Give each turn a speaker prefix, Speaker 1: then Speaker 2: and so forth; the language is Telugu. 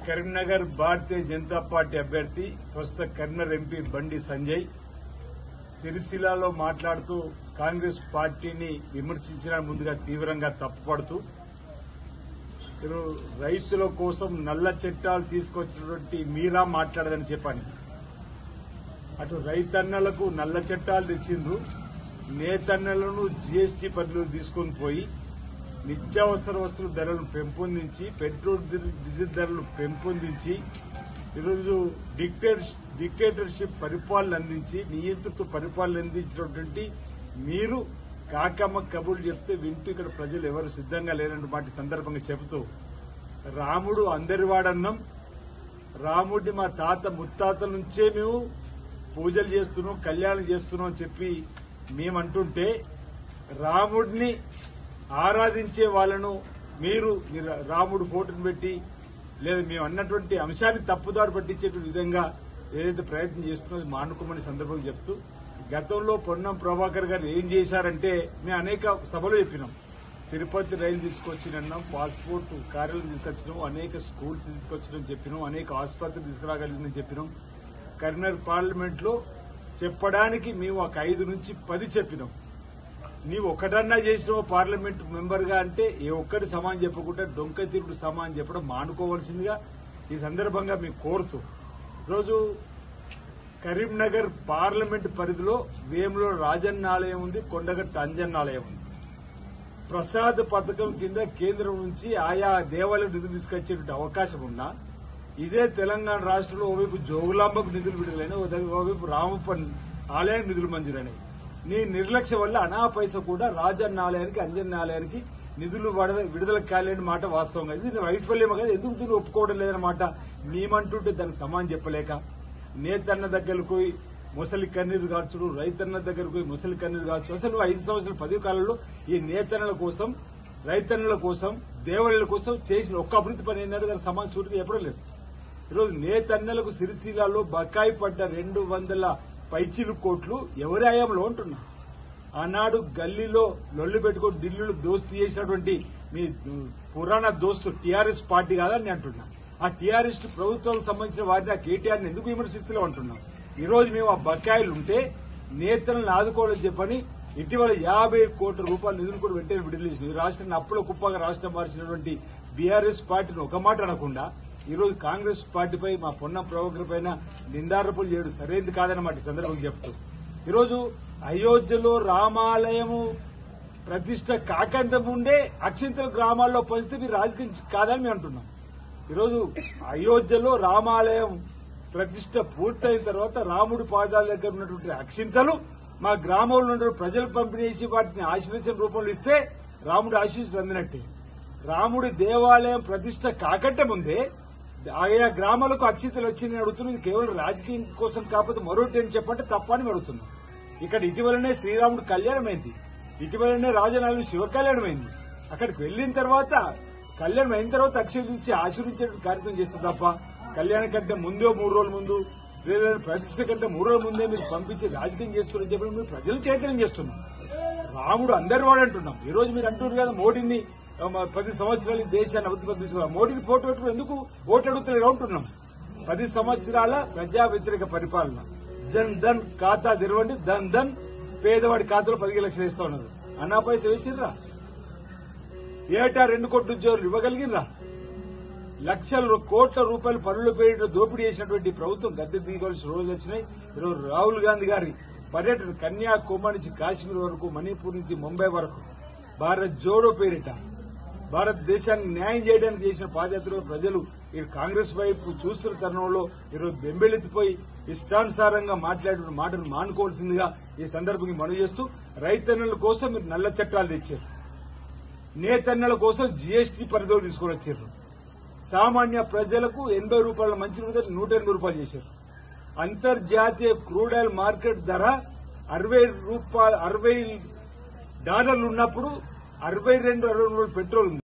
Speaker 1: కరీంనగర్ భారతీయ జనతా పార్టీ అభ్యర్థి ప్రస్తుత కరీంనగర్ ఎంపీ బండి సంజయ్ సిరిసిల్లలో మాట్లాడుతూ కాంగ్రెస్ పార్టీని విమర్శించిన ముందుగా తీవ్రంగా తప్పుపడుతూ రైతుల కోసం నల్ల చట్టాలు తీసుకొచ్చినటువంటి మీరా మాట్లాడదని చెప్పాను. అటు రైతన్నలకు నల్ల చట్టాలు తెచ్చిండ్రు, నేతన్నలను జీఎస్టీ పరిధిలో తీసుకొని పోయి నిత్యావసర వస్తువుల ధరలను పెంపొందించి పెట్రోల్ డీజిల్ ధరలు పెంపొందించి ఈరోజు డిక్టేటర్షిప్ పరిపాలన అందించి నియంత్రిత పరిపాలన అందించినటువంటి మీరు కాకమ్మ కబుర్లు చెప్తే వింటూ ఇక్కడ ప్రజలు ఎవరు సిద్ధంగా లేనటువంటి మాట సందర్భంగా చెబుతూ రాముడు అందరివాడన్నాం, రాముడిని మా తాత ముత్తాతల నుంచే మేము పూజలు చేస్తున్నాం, కళ్యాణం చేస్తున్నాం అని చెప్పి మేమంటుంటే రాముడిని ఆరాధించే వాళ్ళను మీరు రాముడు ఫోటోను పెట్టి లేదా మేము అన్నటువంటి అంశాన్ని తప్పుదారి పట్టించేటువంటి విధంగా ఏదైతే ప్రయత్నం చేస్తున్నదో మానుకోమని సందర్భంగా చెప్తూ గతంలో పొన్నం ప్రభాకర్ గారు ఏం చేశారంటే మేము అనేక సభలు చెప్పినాం. తిరుపతి రైలు తీసుకొచ్చినాం, పాస్పోర్ట్ కార్యాలయం తీసుకొచ్చినాం, అనేక స్కూల్స్ తీసుకొచ్చినాం చెప్పినాం, అనేక ఆసుపత్రులు తీసుకురాగలిగిందని చెప్పినాం. కరీంనగర్ పార్లమెంట్ లో చెప్పడానికి మేము ఒక 5 నుంచి 10 చెప్పినాం. నీవు ఒకటన్నా చేసినావు పార్లమెంట్ మెంబర్ గా అంటే ఏ ఒక్కటి సమానం చెప్పకుండా డొంక తిరుగుడు సమానం చెప్పడం మానుకోవాల్సిందిగా ఈ సందర్భంగా మేము కోరుతూ ఈరోజు కరీంనగర్ పార్లమెంట్ పరిధిలో వేములో రాజన్న ఆలయం ఉంది, కొండగట్టు అంజన్న ఆలయం ఉంది. ప్రసాద్ పథకం కింద కేంద్రం నుంచి ఆయా దేవాలయం నిధులు తీసుకొచ్చేటువంటి అవకాశం ఉన్నా ఇదే తెలంగాణ రాష్ట్రంలో ఓవైపు జోగులాంబకు నిధులు విడుదలైన, ఓవైపు రామప్ప ఆలయానికి నిధులు మంజూరైనాయి. నీ నిర్లక్ష్యం వల్ల అనా పైసా కూడా రాజన్న ఆలయానికి అంజన్న ఆలయానికి నిధులు విడుదల కాలేని మాట వాస్తవంగా ఇది వైఫల్యమో కదా, ఎందుకు దీన్ని ఒప్పుకోవడం లేదన్నమాట మేమంటుంటే దానికి సమానం చెప్పలేక నేతన్న దగ్గరకు పోయి ముసలి కన్నీరు కాల్చుడు, రైతన్న దగ్గరకు పోయి ముసలి కన్నీరు కాల్చు. అసలు 5 సంవత్సరాల పదవి కాలంలో ఈ నేతన్నల కోసం రైతన్నల కోసం దేవాలయాల కోసం చేసిన ఒక్క అభివృద్ధి పని ఏంటంటే దానికి సమాన సూటిగా చెప్పడం లేదు. ఈరోజు నేతన్నలకు సిరిసిల్లలో బకాయి పడ్డ 200 పైచిలు కోట్లు ఎవరి హయాంలో ఉంటున్నా. ఆనాడు గల్లీలో లొల్లి పెట్టుకుని ఢిల్లీలో దోస్తీ చేసినటువంటి మీ పురాణ దోస్తు టీఆర్ఎస్ పార్టీ కాదని నేను అంటున్నా. ఆ టీఆర్ఎస్ ప్రభుత్వానికి సంబంధించిన వారిని ఆ కేటీఆర్ ని ఎందుకు విమర్శిస్తూ అంటున్నాం. ఈ రోజు మేము ఆ బకాయిలు ఉంటే నేతలను ఆదుకోవాలని చెప్పని ఇటీవల 50 కోట్ల రూపాయల నిధులు కూడా వెంటనే విడుదల చేసింది. ఈ రాష్ట్రాన్ని అప్పుల కుప్పగా రాష్ట్రం మార్చినటువంటి బీఆర్ఎస్ పార్టీని ఒక మాట అనకుండా ఈ రోజు కాంగ్రెస్ పార్టీపై మా పొన్నం ప్రభాకర్ పైన నిందారోపణలు చేయడం సరైనది కాదన్నమాట ఈ సందర్భంగా చెప్తూ ఈరోజు అయోధ్యలో రామాలయము ప్రతిష్ట కాకంత ముందే అక్షింతల గ్రామాల్లో పరిస్థితి మీరు రాజకీయం కాదని మేము అంటున్నాం. ఈరోజు అయోధ్యలో రామాలయం ప్రతిష్ట పూర్తయిన తర్వాత రాముడి పాదాల దగ్గర ఉన్నటువంటి అక్షింతలు మా గ్రామంలో ఉన్న ప్రజలకు పంపిణీ చేసి వాటిని ఆశీర్వచన రూపంలో ఇస్తే రాముడి ఆశీస్సులు అందినట్టే. రాముడి దేవాలయం ప్రతిష్ట కాకంటే ముందే ఆయా గ్రామాలకు అక్షింతలు వచ్చిందని అడుగుతున్నది కేవలం రాజకీయం కోసం కాకపోతే మరొకటి అని చెప్పంటే తప్పని అడుగుతున్నాం. ఇక్కడ ఇటీవలనే శ్రీరాముడి కళ్యాణం అయింది, ఇటీవలనే రాజనాలు శివ కళ్యాణం అయింది. అక్కడికి వెళ్లిన తర్వాత కళ్యాణం అయిన తర్వాత అక్షింతలు ఇచ్చి ఆశీర్వించే కార్యక్రమం చేస్తారు తప్ప కళ్యాణం కంటే ముందో 3 రోజుల ముందు లేదా ప్రతిష్ట కంటే 3 రోజుల ముందే మీరు పంపించి రాజకీయం చేస్తున్నారని చెప్పి మీరు ప్రజలు చైతన్యం చేస్తున్నాం. రాముడు అందరి వాడు అంటున్నాం. ఈ రోజు మీరు అంటున్నారు కదా మోడీని 10 సంవత్సరాలు ఈ దేశాన్ని అభివృద్ధి తీసుకున్నారు, మోడీకి ఫోటో పెట్టుకుని ఎందుకు ఓటు అడుగుతలేదు ఉంటున్నాం. 10 సంవత్సరాల ప్రజా వ్యతిరేక పరిపాలన. జన్ ధన్ ఖాతా తెరవండి, ధన్ ధన్ పేదవాడి ఖాతాలో 15 లక్షలు వేస్తా ఉన్నారు. అన్నా పైసా వేసిర్రా? ఏటా 2 కోట్ల ఉద్యోగులు ఇవ్వగలిగినరా? లక్షల కోట్ల రూపాయలు పనుల పేరిట దోపిడీ చేసినటువంటి ప్రభుత్వం గద్దె దిగవలసిన రోజులు వచ్చినాయి. ఈరోజు రాహుల్ గాంధీ గారి పర్యటన కన్యాకుమారి నుంచి కాశ్మీర్ వరకు, మణిపూర్ నుంచి ముంబై వరకు భారత్ జోడో పేరిట భారతదేశానికి న్యాయం చేయడానికి చేసిన పాదయాత్రలో ప్రజలు ఈ కాంగ్రెస్ వైపు చూస్తున్న తరుణంలో ఈరోజు బెంబెలెత్తిపోయి ఇష్టానుసారంగా మాట్లాడిన మాటను మానుకోవాల్సిందిగా ఈ సందర్భంగా మనవి చేస్తూ రైతన్నల కోసం మీరు నల్ల చట్టాలు తెచ్చారు, నేతన్నల కోసం జీఎస్టీ పరిధిలో తీసుకుని వచ్చారు, సామాన్య ప్రజలకు 80 రూపాయల మంచి 180 రూపాయలు చేశారు. అంతర్జాతీయ క్రూడ్ ఆయిల్ మార్కెట్ ధర $60 ఉన్నప్పుడు 62-63 పెట్రోల్ ఉంది.